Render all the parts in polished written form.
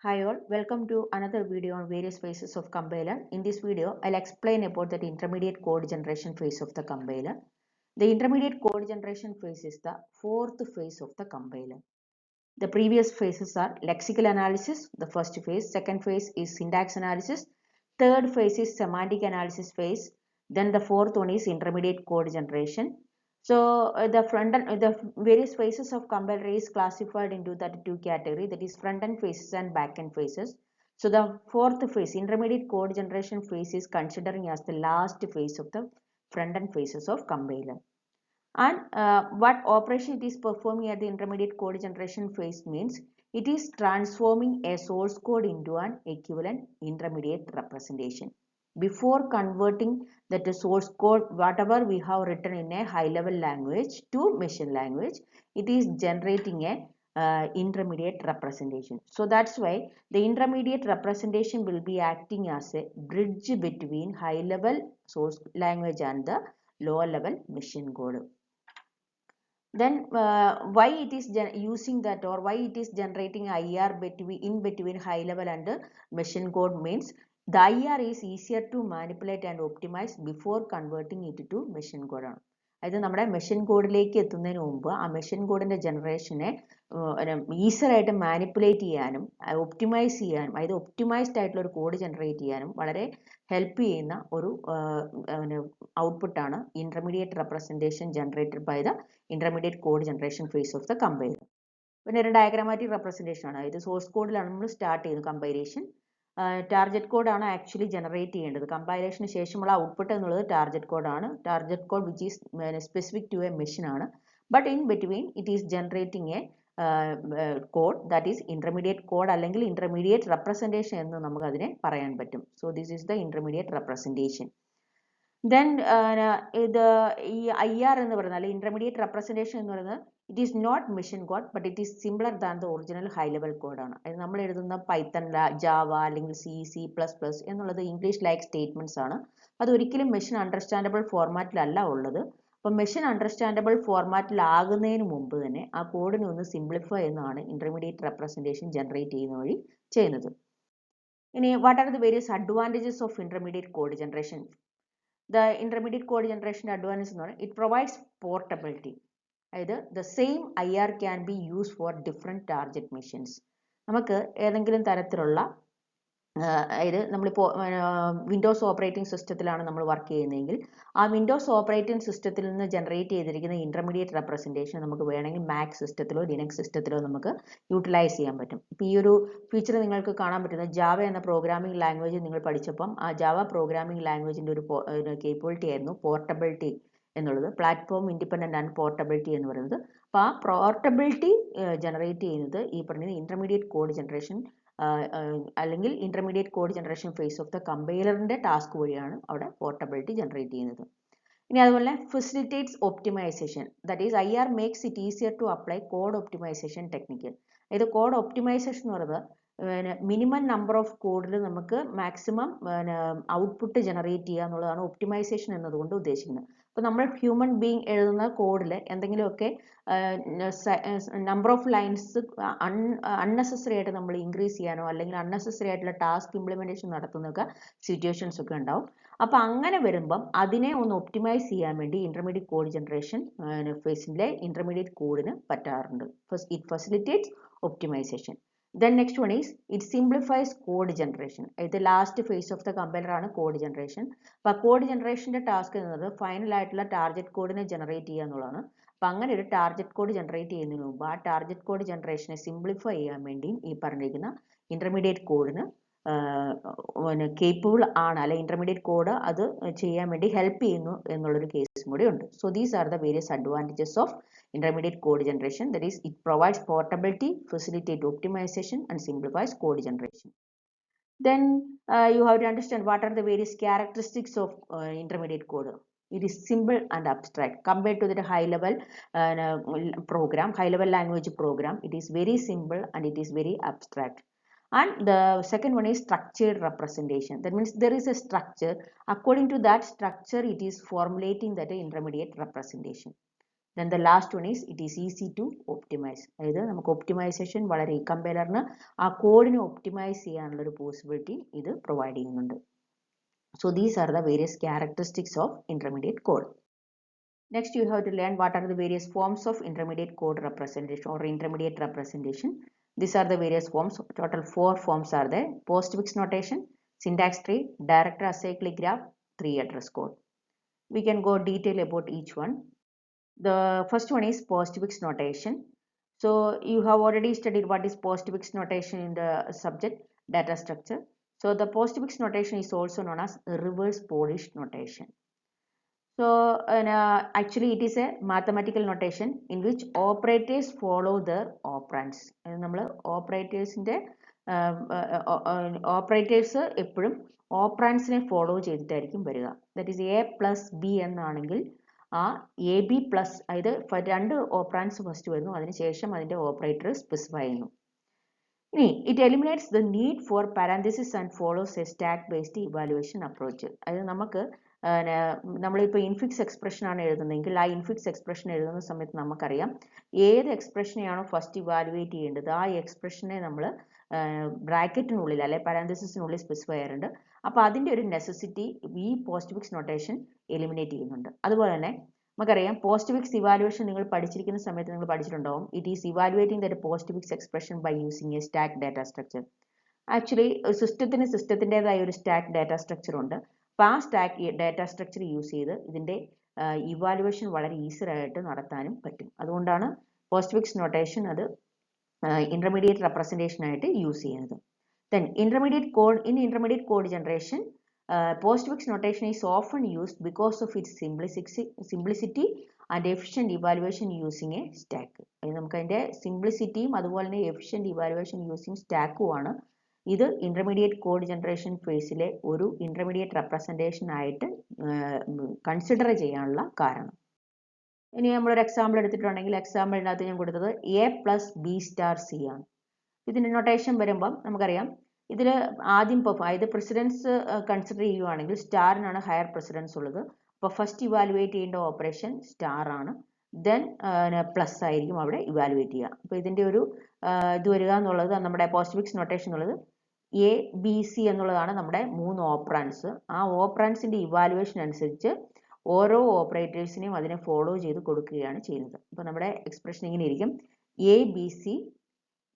Hi all, welcome to another video on various phases of compiler. In this video, I'll explain about the intermediate code generation phase of the compiler. The intermediate code generation phase is the fourth phase of the compiler. The previous phases are lexical analysis, the first phase. Second phase is syntax analysis. Third phase is semantic analysis phase. Then the fourth one is intermediate code generation. So the various phases of compiler is classified into that two categories, that is front end phases and back end phases. So the fourth phase, intermediate code generation phase, is considering as the last phase of the front end phases of compiler. And what operation it is performing at the intermediate code generation phase means it is transforming a source code into an equivalent intermediate representation. Before converting that source code, whatever we have written in a high level language to machine language, it is generating a intermediate representation. So that's why the intermediate representation will be acting as a bridge between high level source language and the lower level machine code. Then why it is using that, or why it is generating IR in between high level and machine code means the IR is easier to manipulate and optimize before converting it to machine code. അതായത് നമ്മുടെ machine കോഡിലേക്ക് എത്തുന്നതിന് മുമ്പ് ആ machine കോഡിന്റെ ജനറേഷനെ ഈസിയായിട്ട് manipulate ചെയ്യാനും optimise ചെയ്യാനും, അതായത് ഒപ്റ്റിമൈസ്ഡ് ആയിട്ടുള്ള ഒരു കോഡ് ജനറേറ്റ് ചെയ്യാനും വളരെ ഹെൽപ്പ് ചെയ്യുന്ന ഒരു ഔട്ട്പുട്ടാണ് intermediate representation generated by the intermediate code generation phase of the compiler. പിന്നെ ഒരു ഡയഗ്രാമാറ്റിക് റെപ്രസെന്റേഷൻ ആണ്. ഇത് സോഴ്സ് കോഡിലാണ് നമ്മൾ സ്റ്റാർട്ട് ചെയ്യുന്നത് കമ്പൈലേഷൻ. ടാർഗറ്റ് കോഡാണ് ആക്ച്വലി ജനറേറ്റ് ചെയ്യേണ്ടത്. കമ്പൈലേഷന് ശേഷമുള്ള ഔട്ട്പുട്ട് എന്നുള്ളത് ടാർഗറ്റ് കോഡാണ്. Target code which is specific to a machine ആണ്. But in between it is generating a code that is intermediate code അല്ലെങ്കിൽ ഇന്റർമീഡിയറ്റ് റെപ്രസെന്റേഷൻ എന്ന് നമുക്ക് അതിനെ പറയാൻ പറ്റും. So this is the intermediate representation. Then the IR എന്ന് പറയുന്നത് അല്ലെങ്കിൽ ഇന്റർമീഡിയറ്റ് റെപ്രസെന്റേഷൻ എന്ന് പറയുന്നത് it is not machine code but it is similar than the original high level കോഡാണ്. അത് നമ്മൾ എഴുതുന്ന പൈത്തൺ, ജാവ അല്ലെങ്കിൽ C++ എന്നുള്ളത് ഇംഗ്ലീഷ് ലൈക്ക് സ്റ്റേറ്റ്മെന്റ്സ് ആണ്. അത് ഒരിക്കലും മെഷീൻ അണ്ടർസ്റ്റാൻഡബിൾ ഫോർമാറ്റിലല്ല ഉള്ളത്. അപ്പം മെഷീൻ അണ്ടർസ്റ്റാൻഡബിൾ ഫോർമാറ്റിലാകുന്നതിന് മുമ്പ് തന്നെ ആ കോഡിനെ ഒന്ന് സിംപ്ലിഫൈ എന്നാണ് ഇന്റർമീഡിയറ്റ് റെപ്രസെന്റേഷൻ ജനറേറ്റ് ചെയ്യുന്ന വഴി ചെയ്യുന്നത്. ഇനി what are the various advantages of intermediate code generation? The intermediate code generation advantage, it provides portability. Either the same IR can be used for different target machines. നമുക്ക് ഏതെങ്കിലും തരത്തിലുള്ള അതായത് നമ്മളിപ്പോൾ Windows operating സിസ്റ്റത്തിലാണ് നമ്മൾ വർക്ക് ചെയ്യുന്നതെങ്കിൽ ആ Windows operating സിസ്റ്റത്തിൽ നിന്ന് ജനറേറ്റ് ചെയ്തിരിക്കുന്ന ഇന്റർമീഡിയറ്റ് റെപ്രസെന്റേഷൻ നമുക്ക് വേണമെങ്കിൽ മാക് സിസ്റ്റത്തിലോ ലിനക്സ് സിസ്റ്റത്തിലോ നമുക്ക് യൂട്ടിലൈസ് ചെയ്യാൻ പറ്റും. ഇപ്പോൾ ഈ ഒരു ഫീച്ചർ നിങ്ങൾക്ക് കാണാൻ പറ്റുന്നത് ജാവ എന്ന പ്രോഗ്രാമിംഗ് ലാംഗ്വേജ് നിങ്ങൾ പഠിച്ചപ്പം ആ ജാവ പ്രോഗ്രാമിംഗ് ലാംഗ്വേജിന്റെ ഒരു കേപ്പബിലിറ്റി ആയിരുന്നു പോർട്ടബിലിറ്റി എന്നുള്ളത്. പ്ലാറ്റ്ഫോം ഇൻഡിപെൻഡന്റ് ആൻഡ് പോർട്ടബിലിറ്റി എന്ന് പറയുന്നത്. അപ്പോൾ ആ പോർട്ടബിലിറ്റി ജനറേറ്റ് ചെയ്യുന്നത് ഈ പറഞ്ഞ ഇന്റർമീഡിയറ്റ് കോഡ് ജനറേഷൻ അല്ലെങ്കിൽ intermediate code generation phase of the കമ്പൈലറിന്റെ ടാസ്ക് വഴിയാണ് അവിടെ പോർട്ടബിലിറ്റി ജനറേറ്റ് ചെയ്യുന്നത്. ഇനി അതുപോലെ facilitates optimisation, that is IR makes it easier to apply code optimisation technique. അതായത് കോഡ് ഒപ്റ്റിമൈസേഷൻ എന്ന് പറയുന്നത് മിനിമം നമ്പർ ഓഫ് കോഡിൽ നമുക്ക് മാക്സിമം ഔട്ട്പുട്ട് ജനറേറ്റ് ചെയ്യുക എന്നുള്ളതാണ് ഒപ്റ്റിമൈസേഷൻ എന്നതുകൊണ്ട് ഉദ്ദേശിക്കുന്നത്. അപ്പോൾ നമ്മൾ ഹ്യൂമൻ ബീങ് എഴുതുന്ന കോഡിൽ എന്തെങ്കിലുമൊക്കെ നമ്പർ ഓഫ് ലൈൻസ് അൺനെസസറി ആയിട്ട് നമ്മൾ ഇൻക്രീസ് ചെയ്യാനോ അല്ലെങ്കിൽ അൺനെസസറി ആയിട്ടുള്ള ടാസ്ക് ഇംപ്ലിമെന്റേഷൻ നടത്തുന്നൊക്കെ സിറ്റുവേഷൻസ് ഒക്കെ ഉണ്ടാവും. അപ്പോൾ അങ്ങനെ വരുമ്പം അതിനെ ഒന്ന് ഒപ്റ്റിമൈസ് ചെയ്യാൻ വേണ്ടി ഇന്റർമീഡിയറ്റ് കോഡ് ജനറേഷൻ ഫേസിലെ ഇന്റർമീഡിയറ്റ് കോഡിന് പറ്റാറുണ്ട്. It facilitates optimisation. Then next one is it simplifies code generation. The last phase of the compiler ആണ് code generation. അപ്പോൾ code generation ടാസ്ക് എന്നത് ഫൈനൽ ആയിട്ടുള്ള ടാർഗറ്റ് കോഡിനെ ജനറേറ്റ് ചെയ്യുക എന്നുള്ളതാണ്. അപ്പം അങ്ങനെ ഒരു ടാർഗറ്റ് കോഡ് ജനറേറ്റ് ചെയ്യുന്നതിന് മുമ്പ് ആ ടാർഗറ്റ് കോഡ് ജനറേഷനെ സിംപ്ലിഫൈ ചെയ്യാൻ വേണ്ടി ഈ പറഞ്ഞിരിക്കുന്ന ഇന്റർമീഡിയറ്റ് കോഡിന് കേപ്പബിൾ ആണ്, അല്ലെ ഇന്റർമീഡിയറ്റ് കോഡ് അത് ചെയ്യാൻ വേണ്ടി ഹെൽപ്പ് ചെയ്യുന്നു എന്നുള്ളൊരു കേസും കൂടി ഉണ്ട്. So these are the various advantages of intermediate code generation, that is it provides portability, facilitate optimization and simplifies code generation. Then you have to understand what are the various characteristics of intermediate code. It is simple and abstract compared to the high level program, high level language program. It is very simple and it is very abstract. And the second one is structured representation. That means there is a structure. According to that structure, it is formulating that intermediate representation. Then the last one is it is easy to optimize. അതായത് നമുക്ക് optimisation വളരെ ഈ കമ്പൈലറിന് ആ കോഡിനെ optimise ചെയ്യാനുള്ള ഒരു possibility ഇത് provide ചെയ്യുന്നുണ്ട്. So these are the various characteristics of intermediate code. Next you have to learn what are the various forms of intermediate code representation or intermediate representation. These are the various forms. Total 4 forms are there. Postfix notation, syntax tree, director acyclic graph, tree address code. We can go detail about each one. The first one is postfix notation. So you have already studied what is postfix notation in the subject data structure. So the postfix notation is also known as reverse Polish notation. So actually it is a mathematical notation in which operators follow their operands. നമ്മൾ ഓപ്പറേറ്റേഴ്സിൻ്റെ operators എപ്പോഴും ഓപ്പറാൻസിനെ follow ചെയ്തിട്ടായിരിക്കും വരിക. That is A plus B എന്നാണെങ്കിൽ ആ A B plus അതായത് 2 operands first വരുന്നു, അതിനുശേഷം അതിൻ്റെ operator specify ചെയ്യുന്നു. ഇനി it eliminates the need for parenthesis and follows A stack based evaluation approach. അതായത് നമുക്ക് നമ്മളിപ്പോൾ ഇൻഫിക്സ് എക്സ്പ്രഷൻ ആണ് എഴുതുന്നതെങ്കിൽ ആ ഇൻഫിക്സ് എക്സ്പ്രഷൻ എഴുതുന്ന സമയത്ത് നമുക്കറിയാം ഏത് എക്സ്പ്രഷനെയാണോ ഫസ്റ്റ് ഇവാലുവേറ്റ് ചെയ്യേണ്ടത് ആ എക്സ്പ്രഷനെ നമ്മൾ ബ്രാക്കറ്റിനുള്ളിൽ അല്ലെ പാരാന്തസിസിനുള്ളിൽ സ്പെസിഫൈ ചെയ്യാറുണ്ട്. അപ്പോൾ അതിൻ്റെ ഒരു നെസസിറ്റി ഈ പോസ്റ്റ്ഫിക്സ് നൊട്ടേഷൻ എലിമിനേറ്റ് ചെയ്യുന്നുണ്ട്. അതുപോലെ തന്നെ നമുക്കറിയാം പോസ്റ്റ്ഫിക്സ് ഇവാലുവേഷൻ നിങ്ങൾ പഠിച്ചിരിക്കുന്ന സമയത്ത് നിങ്ങൾ പഠിച്ചിട്ടുണ്ടാവും. It is evaluating the postfix expression by using a stack data structure. Actually സിസ്റ്റത്തിൻ്റെതായ ഒരു സ്റ്റാക്ക് ഡാറ്റ സ്ട്രക്ചർ ഉണ്ട്. അപ്പോൾ ആ സ്റ്റാക്ക് ഡാറ്റ സ്ട്രക്ചർ യൂസ് ചെയ്ത് ഇതിൻ്റെ ഇവാലുവേഷൻ വളരെ ഈസി ആയിട്ട് നടത്താനും പറ്റും. അതുകൊണ്ടാണ് പോസ്റ്റ്ഫിക്സ് നൊട്ടേഷൻ അത് ഇന്റർമീഡിയറ്റ് റെപ്രസെൻറ്റേഷൻ ആയിട്ട് യൂസ് ചെയ്യുന്നത്. Then intermediate code generation, postfix notation is often used because of its simplicity and efficient evaluation using a stack. നമുക്ക് അതിൻ്റെ സിംപ്ലിസിറ്റിയും അതുപോലെ തന്നെ എഫിഷ്യൻറ്റ് ഇവാലുവേഷൻ യൂസിങ് സ്റ്റാക്കും ആണ് ഇത് ഇന്റർമീഡിയറ്റ് കോഡ് ജനറേഷൻ ഫേസിലെ ഒരു ഇന്റർമീഡിയറ്റ് റെപ്രസെൻറ്റേഷൻ ആയിട്ട് കൺസിഡർ ചെയ്യാനുള്ള കാരണം. ഇനി നമ്മളൊരു എക്സാമ്പിൾ എടുത്തിട്ടുണ്ടെങ്കിൽ എക്സാമ്പിളിനകത്ത് ഞാൻ കൊടുത്തത് A plus B star C ആണ്. ഇതിൻ്റെ നൊട്ടേഷൻ വരുമ്പം നമുക്കറിയാം ഇതിൽ ആദ്യം അതായത് പ്രസിഡൻസ് കൺസിഡർ ചെയ്യുവാണെങ്കിൽ സ്റ്റാറിനാണ് ഹയർ പ്രസിഡൻസ് ഉള്ളത്. അപ്പോൾ ഫസ്റ്റ് ഇവാലുവേറ്റ് ചെയ്യേണ്ട ഓപ്പറേഷൻ സ്റ്റാർ ആണ്, ദെൻ പ്ലസ് ആയിരിക്കും അവിടെ ഇവാലുവേറ്റ് ചെയ്യുക. അപ്പോൾ ഇതിൻ്റെ ഒരു ഇത് വരിക എന്നുള്ളത് നമ്മുടെ പോസ്റ്റ്ഫിക്സ് നൊട്ടേഷൻ എന്നുള്ളത് എ ബി സി എന്നുള്ളതാണ് നമ്മുടെ 3 ഓപ്പറാൻസ്. ആ ഓപ്പറാൻസിൻ്റെ ഇവാലുവേഷൻ അനുസരിച്ച് ഓരോ ഓപ്പറേറ്റേഴ്സിനെയും അതിനെ ഫോളോ ചെയ്ത് കൊടുക്കുകയാണ് ചെയ്യുന്നത്. അപ്പോൾ നമ്മുടെ എക്സ്പ്രഷൻ ഇങ്ങനെ ഇരിക്കും, എ ബി സി.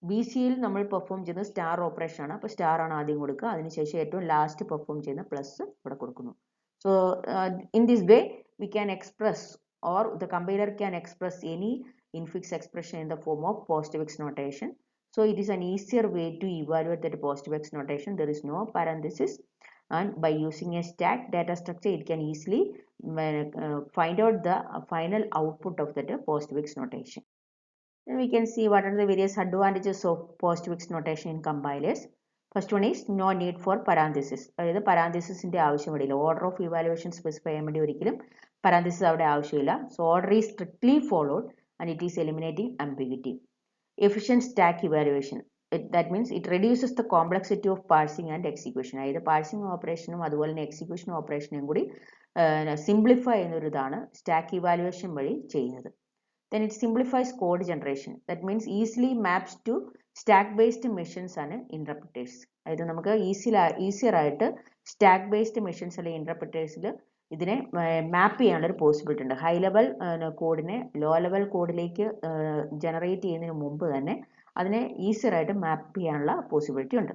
ബി സിയിൽ നമ്മൾ പെർഫോം ചെയ്യുന്നത് സ്റ്റാർ ഓപ്പറേഷൻ ആണ്. അപ്പോൾ സ്റ്റാർ ആണ് ആദ്യം കൊടുക്കുക, അതിനുശേഷം ഏറ്റവും ലാസ്റ്റ് പെർഫോം ചെയ്യുന്ന പ്ലസ് ഇവിടെ കൊടുക്കുന്നു. So in this way we can express or the compiler can express any infix expression in the form of postfix notation. So it is an easier way to evaluate that postfix notation. There is no parenthesis, and by using a stack data structure it can easily find out the final output of that postfix notation. Then we can see what are the various advantages of postfix notation in compilers. First one is no need for parenthesis. അതായത് പാരാന്തസിസിന്റെ ആവശ്യമില്ല. Order of evaluation specify ചെയ്യാൻ വേണ്ടി ഒരിക്കലും parenthesis അവിടെ ആവശ്യമില്ല. So order is strictly followed and it is eliminating ambiguity. Efficient stack evaluation. That means it reduces the complexity of parsing and execution. അതായത് parsing ഓപ്പറേഷനും അതുപോലെ തന്നെ എക്സിക്യൂഷൻ ഓപ്പറേഷനും കൂടി സിംപ്ലിഫൈ ചെയ്യുന്നൊരു ഇതാണ് സ്റ്റാക്ക് ഇവാലുവേഷൻ വഴി ചെയ്യുന്നത്. Then it simplifies code generation. That means easily maps to stack based missions and interpreters. അതായത് നമുക്ക് ഈസിയർ ആയിട്ട് സ്റ്റാക്ക് ബേസ്ഡ് മിഷൻസ് അല്ലെങ്കിൽ ഇന്റർപ്രിറ്റേഴ്സിൽ ഇതിനെ മാപ്പ് ചെയ്യാനുള്ള ഒരു പോസിബിലിറ്റി ഉണ്ട്. ഹൈ ലെവൽ കോഡിനെ ലോ ലെവൽ കോഡിലേക്ക് ജനറേറ്റ് ചെയ്യുന്നതിന് മുമ്പ് തന്നെ അതിനെ ഈസിയർ ആയിട്ട് മാപ്പ് ചെയ്യാനുള്ള പോസിബിലിറ്റി ഉണ്ട്.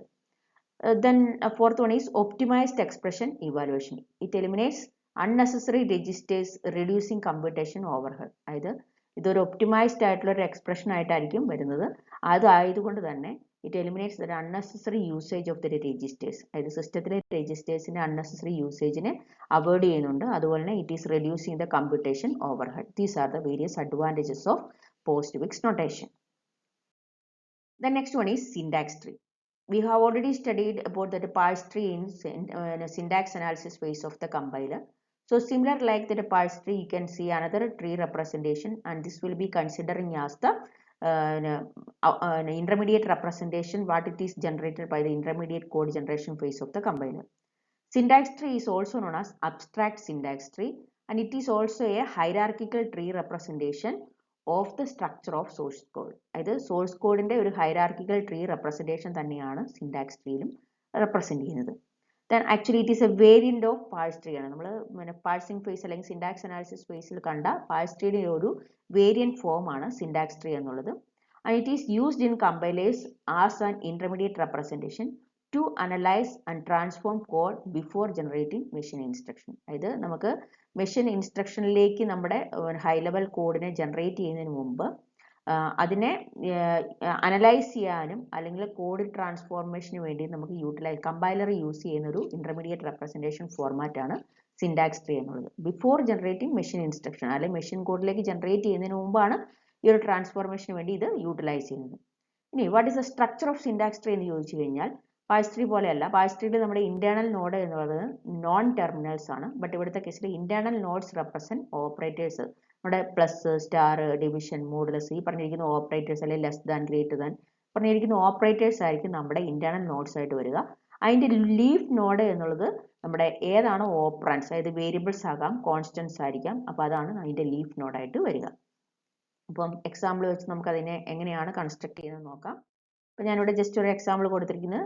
Then fourth one is optimized expression evaluation. It eliminates unnecessary registers, reducing computation overhead. അതായത് ഇതൊരു ഒപ്റ്റിമൈസ്ഡ് ആയിട്ടുള്ള ഒരു എക്സ്പ്രഷൻ ആയിട്ടായിരിക്കും വരുന്നത്. അതായതുകൊണ്ട് തന്നെ it eliminates the unnecessary usage of the registers. അതായത് സിസ്റ്റത്തിലെ രജിസ്റ്റേഴ്സിന്റെ അൺനെസസറി യൂസേജിനെ അവോയ്ഡ് ചെയ്യുന്നുണ്ട്. അതുപോലെ തന്നെ it is reducing the computation overhead. These are the various advantages of postfix notation. The next one is syntax tree. We have already studied about the parse tree in syntax analysis phase of the compiler. So similar like the parse tree, you can see another tree representation, and this will be considering as the intermediate representation, what it is generated by the intermediate code generation phase of the compiler. Syntax tree is also known as abstract syntax tree, and it is also a hierarchical tree representation of the structure of source code. അതായത് source കോഡിന്റെ ഒരു hierarchical tree representation തന്നെയാണ് syntax ട്രീയിലും represent ചെയ്യുന്നത്. Then actually it is a variant of parse tree ആണ്. നമ്മൾ parsing face അല്ലെങ്കിൽ syntax analysis ഫേസിൽ കണ്ട പാഴ്സ് ട്രീയുടെ ഒരു വേരിയന്റ് ഫോം ആണ് സിന്റാക്സ് ട്രീ എന്നുള്ളത്. And it is used in compilers as an intermediate representation to analyze and transform code before generating machine instruction. അതായത് നമുക്ക് മെഷീൻ ഇൻസ്ട്രക്ഷനിലേക്ക് നമ്മുടെ ഹൈ ലെവൽ കോഡിനെ ജനറേറ്റ് ചെയ്യുന്നതിന് മുമ്പ് അതിനെ അനലൈസ് ചെയ്യാനും അല്ലെങ്കിൽ കോഡ് ട്രാൻസ്ഫോർമേഷന് വേണ്ടി നമുക്ക് കമ്പൈലർ യൂസ് ചെയ്യുന്ന ഒരു ഇന്റർമീഡിയറ്റ് റെപ്രസെന്റേഷൻ ഫോർമാറ്റ് ആണ് സിന്റാക്സ് ട്രീ എന്നുള്ളത്. ബിഫോർ ജനറേറ്റിംഗ് മെഷീൻ ഇൻസ്ട്രക്ഷൻ അല്ലെങ്കിൽ മെഷീൻ കോഡിലേക്ക് ജനറേറ്റ് ചെയ്യുന്നതിന് മുമ്പാണ് ഈ ഒരു ട്രാൻസ്ഫോർമേഷന് വേണ്ടി ഇത് യൂട്ടിലൈസ് ചെയ്യുന്നത്. ഇനി what is the structure of syntax tree എന്ന് ചോദിച്ചു കഴിഞ്ഞാൽ പാഴ്സ് ട്രീ പോലെയല്ല. പാഴ്സ് ട്രീയിൽ നമ്മുടെ ഇന്റേണൽ നോഡ് എന്ന് പറയുന്നത് നോൺ ടെർമിനൽസ് ആണ്. ബട്ട് ഇവിടുത്തെ കേസിൽ ഇന്റേണൽ നോഡ്സ് റെപ്രസെന്റ് ഓപ്പറേറ്റേഴ്സ്, നമ്മുടെ പ്ലസ്, സ്റ്റാർ, ഡിവിഷൻ, മോഡുലസ്, ഈ പറഞ്ഞിരിക്കുന്ന ഓപ്പറേറ്റേഴ്സ് അല്ലെങ്കിൽ ലെസ് ദാൻ, ഗ്രേറ്റർ ദാൻ പറഞ്ഞിരിക്കുന്ന ഓപ്പറേറ്റേഴ്സ് ആയിരിക്കും നമ്മുടെ ഇന്റേണൽ നോഡ്സ് ആയിട്ട് വരിക. അതിന്റെ ലീഫ് നോഡ് എന്നുള്ളത് നമ്മുടെ ഏതാണ് ഓപ്പറൻസ്, അതായത് വേരിയബിൾസ് ആകാം, കോൺസ്റ്റൻസ് ആയിരിക്കാം. അപ്പോൾ അതാണ് അതിന്റെ ലീഫ് നോഡായിട്ട് വരിക. അപ്പം എക്സാമ്പിൾ വെച്ച് നമുക്ക് അതിനെ എങ്ങനെയാണ് കൺസ്ട്രക്ട് ചെയ്യുന്നത് നോക്കാം. അപ്പം ഞാനിവിടെ ജസ്റ്റ് ഒരു എക്സാമ്പിൾ കൊടുത്തിരിക്കുന്നത്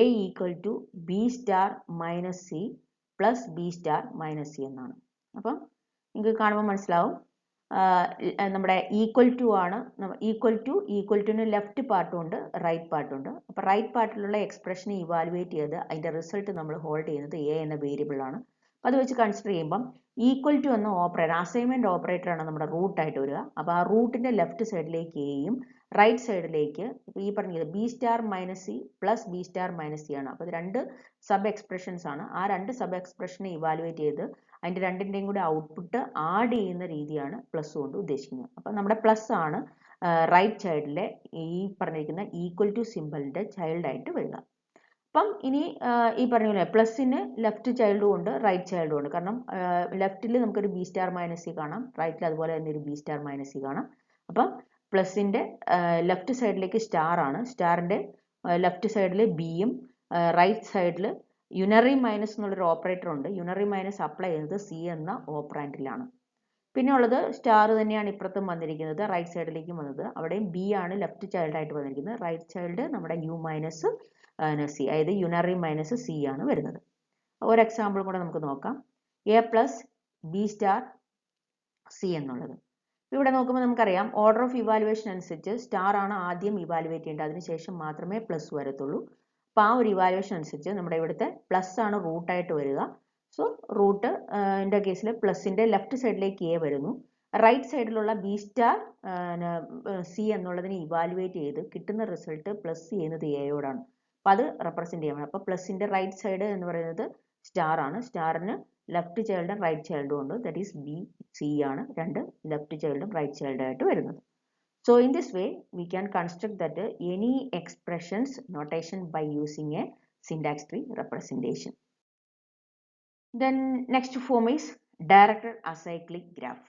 A equal to B star minus C plus B star minus C എന്നാണ്. അപ്പം നിങ്ങൾക്ക് കാണുമ്പോൾ മനസ്സിലാവും നമ്മുടെ ഈക്വൽ ടു ആണ്. ഈക്വൽ ടുന് ലെഫ്റ്റ് പാർട്ടും ഉണ്ട്, റൈറ്റ് പാർട്ടും ഉണ്ട്. അപ്പോൾ റൈറ്റ് പാർട്ടിലുള്ള എക്സ്പ്രഷനെ ഇവാലുവേറ്റ് ചെയ്ത് അതിൻ്റെ റിസൾട്ട് നമ്മൾ ഹോൾഡ് ചെയ്യുന്നത് എ എന്ന വേരിയബിൾ ആണ്. അപ്പോൾ അത് വെച്ച് കൺസിഡർ ചെയ്യുമ്പം ഈക്വൽ ടു എന്ന ഓപ്പറേറ്റർ, അസൈൻമെന്റ് ഓപ്പറേറ്റർ ആണ് നമ്മുടെ റൂട്ടായിട്ട് വരിക. അപ്പോൾ ആ റൂട്ടിന്റെ ലെഫ്റ്റ് സൈഡിലേക്ക് എയും റൈറ്റ് സൈഡിലേക്ക് ഈ പറഞ്ഞത് B star minus C plus B star minus C ആണ്. അപ്പോൾ ഇത് രണ്ട് സബ് എക്സ്പ്രഷൻസ് ആണ്. ആ രണ്ട് സബ് എക്സ്പ്രഷനെ ഇവാലുവേറ്റ് ചെയ്ത് അതിൻ്റെ രണ്ടിൻ്റെയും കൂടി ഔട്ട്പുട്ട് ആഡ് ചെയ്യുന്ന രീതിയാണ് പ്ലസ് കൊണ്ട് ഉദ്ദേശിക്കുന്നത്. അപ്പം നമ്മുടെ പ്ലസ് ആണ് റൈറ്റ് സൈഡിലെ ഈ പറഞ്ഞിരിക്കുന്ന ഈക്വൽ ടു സിമ്പിളിന്റെ ചൈൽഡായിട്ട് വരിക. അപ്പം ഇനി ഈ പറഞ്ഞ പോലെ പ്ലസിന് ലെഫ്റ്റ് ചൈൽഡും ഉണ്ട്, റൈറ്റ് ചൈൽഡും ഉണ്ട്. കാരണം ലെഫ്റ്റിൽ നമുക്കൊരു ബി സ്റ്റാർ മൈനസ് സി കാണാം, റൈറ്റിൽ അതുപോലെ തന്നെ ഒരു ബി സ്റ്റാർ മൈനസ് സി കാണാം. അപ്പം പ്ലസിന്റെ ലെഫ്റ്റ് സൈഡിലേക്ക് സ്റ്റാർ ആണ്, സ്റ്റാറിന്റെ ലെഫ്റ്റ് സൈഡിൽ ബിയും റൈറ്റ് സൈഡിൽ യുണറി മൈനസ് എന്നുള്ളൊരു ഓപ്പറേറ്റർ ഉണ്ട്. യുണറി മൈനസ് അപ്ലൈ ചെയ്യുന്നത് സി എന്ന ഓപ്പറാൻഡിലാണ്. പിന്നെ ഉള്ളത് സ്റ്റാർ തന്നെയാണ് ഇപ്പുറത്തും വന്നിരിക്കുന്നത്, റൈറ്റ് സൈഡിലേക്കും വന്നത്. അവിടെയും ബി ആണ് ലെഫ്റ്റ് ചൈൽഡായിട്ട് വന്നിരിക്കുന്നത്, റൈറ്റ് ചൈൽഡ് നമ്മുടെ യു മൈനസ് സി, അതായത് യുണറി മൈനസ് സി ആണ് വരുന്നത്. ഒരു എക്സാമ്പിൾ കൂടെ നമുക്ക് നോക്കാം. A plus B star C എന്നുള്ളത്. ഇവിടെ നോക്കുമ്പോൾ നമുക്കറിയാം ഓർഡർ ഓഫ് ഇവാലുവേഷൻ അനുസരിച്ച് സ്റ്റാർ ആണ് ആദ്യം ഇവാലുവേറ്റ് ചെയ്യേണ്ടത്, അതിനുശേഷം മാത്രമേ പ്ലസ് വരത്തുള്ളൂ. അപ്പോൾ ആ ഒരു ഇവാലുവേഷൻ അനുസരിച്ച് നമ്മുടെ ഇവിടുത്തെ പ്ലസ് ആണ് റൂട്ടായിട്ട് വരിക. സോ റൂട്ട് എൻ്റെ കേസിൽ പ്ലസിൻ്റെ ലെഫ്റ്റ് സൈഡിലേക്ക് എ വരുന്നു, റൈറ്റ് സൈഡിലുള്ള ബി സ്റ്റാർ സി എന്നുള്ളതിനെ ഇവാലുവേറ്റ് ചെയ്ത് കിട്ടുന്ന റിസൾട്ട് പ്ലസ് ചെയ്യുന്നത് എയോടാണ്. അപ്പോൾ അത് റെപ്രസെന്റ് ചെയ്യാൻ. അപ്പോൾ പ്ലസിന്റെ റൈറ്റ് സൈഡ് എന്ന് പറയുന്നത് സ്റ്റാർ ആണ്, സ്റ്റാറിന് ലെഫ്റ്റ് ചൈൽഡും റൈറ്റ് ചൈൽഡും ഉണ്ട്, ദാറ്റ് ഈസ് ബി സി ആണ് രണ്ട് ലെഫ്റ്റ് ചൈൽഡും റൈറ്റ് ചൈൽഡും ആയിട്ട് വരുന്നത്. So in this way we can construct that any expressions notation by using a syntax tree representation. Then next form is directed acyclic graph.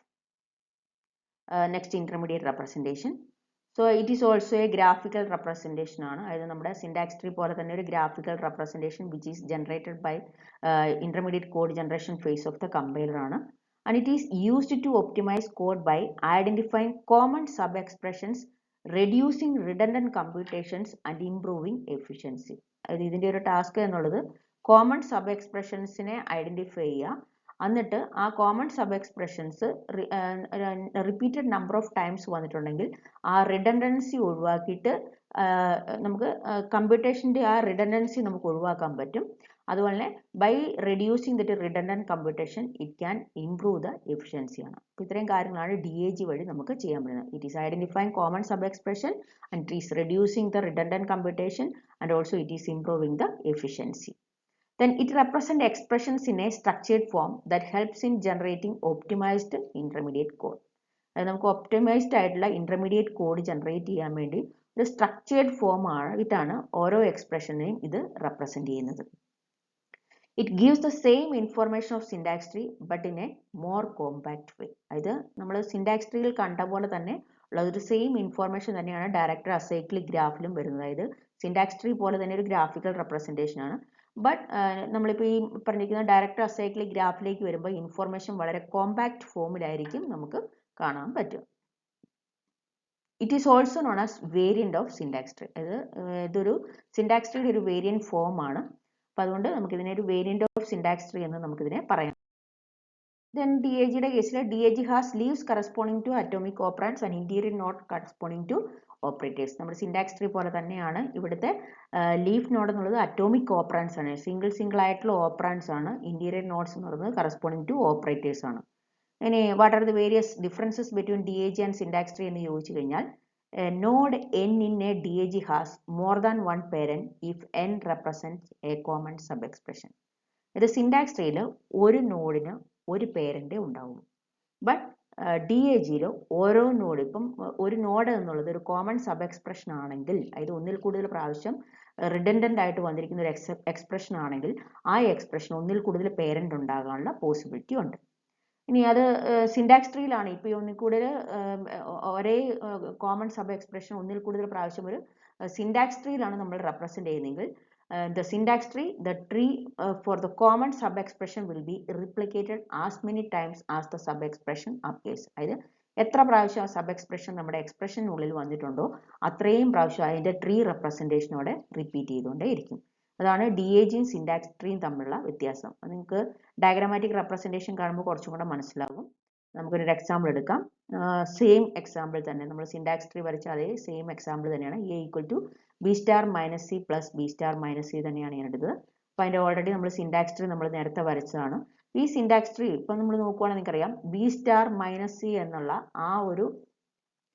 Next intermediate representation. So it is also a graphical representation ആണ്. അതായത് നമ്മുടെ syntax tree പോലെ തന്നെ ഒരു graphical representation which is generated by intermediate code generation phase of the compiler ആണ്. And it is used to optimise code by identifying common sub expressions, reducing redundant computations and improving efficiency. അതായത് ഇതിന്റെ ഒരു task എന്നുള്ളത് common sub എക്സ്പ്രഷൻസിനെ identify ചെയ്യുക, എന്നിട്ട് ആ common sub expressions repeated number of times വന്നിട്ടുണ്ടെങ്കിൽ ആ റിഡൻഡൻസി ഒഴിവാക്കിയിട്ട് നമുക്ക് കമ്പ്യൂട്ടേഷൻ്റെ ആ റിഡൻഡൻസി നമുക്ക് ഒഴിവാക്കാൻ പറ്റും. അതുപോലെ by reducing that redundant computation it can improve the efficiency ആണ്. അപ്പോൾ ഇത്രയും കാര്യങ്ങളാണ് DAG വഴി നമുക്ക് ചെയ്യാൻ പറ്റുന്നത്. It is identifying common sub expression and it is reducing the redundant computation and also it is improving the efficiency. Then it represents expressions in a structured form that helps in generating optimized intermediate code. അതായത് നമുക്ക് optimised ആയിട്ടുള്ള intermediate code generate ചെയ്യാൻ വേണ്ടി ഒരു structured form ആയിട്ടാണ് ഓരോ എക്സ്പ്രഷനെയും ഇത് represent ചെയ്യുന്നത്. It gives the same information of syntax tree but in a more compact way. അതായത് നമ്മൾ സിന്റാക്സ് ട്രീയിൽ കണ്ട പോലെ തന്നെ ഉള്ള ഒരു സെയിം ഇൻഫോർമേഷൻ തന്നെയാണ് ഡയറക്റ്റഡ് അസൈക്ലിക് ഗ്രാഫിലും വരുന്നത്. അതായത് സിന്റാക്സ് ട്രീ പോലെ തന്നെ ഒരു ഗ്രാഫിക്കൽ റെപ്രസെന്റേഷൻ ആണ്. ബട്ട് നമ്മളിപ്പോൾ ഈ പറഞ്ഞിരിക്കുന്ന ഡയറക്റ്റ് അസൈക്ലിക് ഗ്രാഫിലേക്ക് വരുമ്പോൾ ഇൻഫോർമേഷൻ വളരെ കോമ്പാക്ട് ഫോമിലായിരിക്കും നമുക്ക് കാണാൻ പറ്റും. It is also known as variant of syntax tree. ഇതൊരു സിൻടാക്സ് ട്രീയുടെ ഒരു വേരിയന്റ് ഫോം ആണ്. അപ്പോൾ അതുകൊണ്ട് നമുക്കിതിനെ ഒരു വേരിയന്റ് ഓഫ് സിൻടാക്സ് ട്രീ എന്ന് നമുക്കിതിനെ പറയാം. Then DAGയുടെ കേസിൽ DAG has leaves corresponding to atomic operands and interior node corresponding to operators. നമ്മുടെ സിൻടാക്സ് ട്രീ പോലെ തന്നെയാണ് ഇവിടുത്തെ ലീഫ് നോഡ് എന്നുള്ളത് അറ്റോമിക് ഓപ്പറാൻസ് ആണ്, സിംഗിൾ ആയിട്ടുള്ള ഓപ്പറാൻസ് ആണ്. ഇന്റീരിയർ നോഡ്സ് എന്ന് പറയുന്നത് കറസ്പോണ്ടിങ് ടു ഓപ്പറേറ്റേഴ്സ് ആണ്. ഇനി what are the various differences between DAG and syntax tree എന്ന് ചോദിച്ചു കഴിഞ്ഞാൽ node n in a DAG has more than one parent if n represents a common sub expression. ഇത് syntax ട്രീയിൽ ഒരു നോഡിന് ഒരു പേരൻ്റ് ഉണ്ടാവും. ബട്ട് DAGയിൽ ഓരോ നോഡ്, ഇപ്പം ഒരു നോഡ് എന്നുള്ളത് ഒരു കോമൺ സബ് എക്സ്പ്രഷൻ ആണെങ്കിൽ, അതായത് ഒന്നിൽ കൂടുതൽ പ്രാവശ്യം റിഡൻഡൻ്റ് ആയിട്ട് വന്നിരിക്കുന്ന ഒരു എക്സ്പ്രഷൻ ആണെങ്കിൽ ആ എക്സ്പ്രഷൻ ഒന്നിൽ കൂടുതൽ പേരൻ്റ് ഉണ്ടാകാനുള്ള പോസിബിലിറ്റി ഉണ്ട്. ഇനി അത് സിൻടാക്സ് ട്രീയിലാണ് ഇപ്പോൾ ഒന്നിൽ കൂടുതൽ ഒരേ കോമൺ സബ് എക്സ്പ്രഷൻ ഒന്നിൽ കൂടുതൽ പ്രാവശ്യം ഒരു സിൻടാക്സ് ട്രീയിലാണ് നമ്മൾ റെപ്രസെൻ്റ് ചെയ്യുന്നതെങ്കിൽ the syntax tree, the tree for the common sub expression will be replicated as many times as the sub expression appears. അതായത് എത്ര പ്രാവശ്യം ആ സബ് എക്സ്പ്രഷൻ നമ്മുടെ എക്സ്പ്രഷനുള്ളിൽ വന്നിട്ടുണ്ടോ അത്രയും പ്രാവശ്യം അതിൻ്റെ ട്രീ റെപ്രസെൻറ്റേഷനോടെ റിപ്പീറ്റ് ചെയ്തുകൊണ്ടേ ഇരിക്കും. അതാണ് DAGയും സിൻടാക്സ് ട്രീയും തമ്മിലുള്ള വ്യത്യാസം. നിങ്ങൾക്ക് ഡയഗ്രാമാറ്റിക് റെപ്രസെൻറ്റേഷൻ കാണുമ്പോൾ കുറച്ചും കൂടെ മനസ്സിലാകും. നമുക്കൊരു എക്സാമ്പിൾ എടുക്കാം. സെയിം എക്സാമ്പിൾ തന്നെ നമ്മൾ സിൻടാക്സ് ട്രീ വരച്ച അതേ സെയിം എക്സാമ്പിൾ തന്നെയാണ്. A equal to B star minus C plus B star minus C തന്നെയാണ് ഞാൻ എടുത്തത്. അപ്പോൾ അതിൻ്റെ ഓൾറെഡി നമ്മൾ സിൻടാക്സ് ട്രീ നമ്മൾ നേരത്തെ വരച്ചതാണ്. ഈ സിൻടാക്സ് ട്രീ ഇപ്പം നമ്മൾ നോക്കുവാണെങ്കിൽ നിങ്ങൾക്കറിയാം B star minus C എന്നുള്ള ആ ഒരു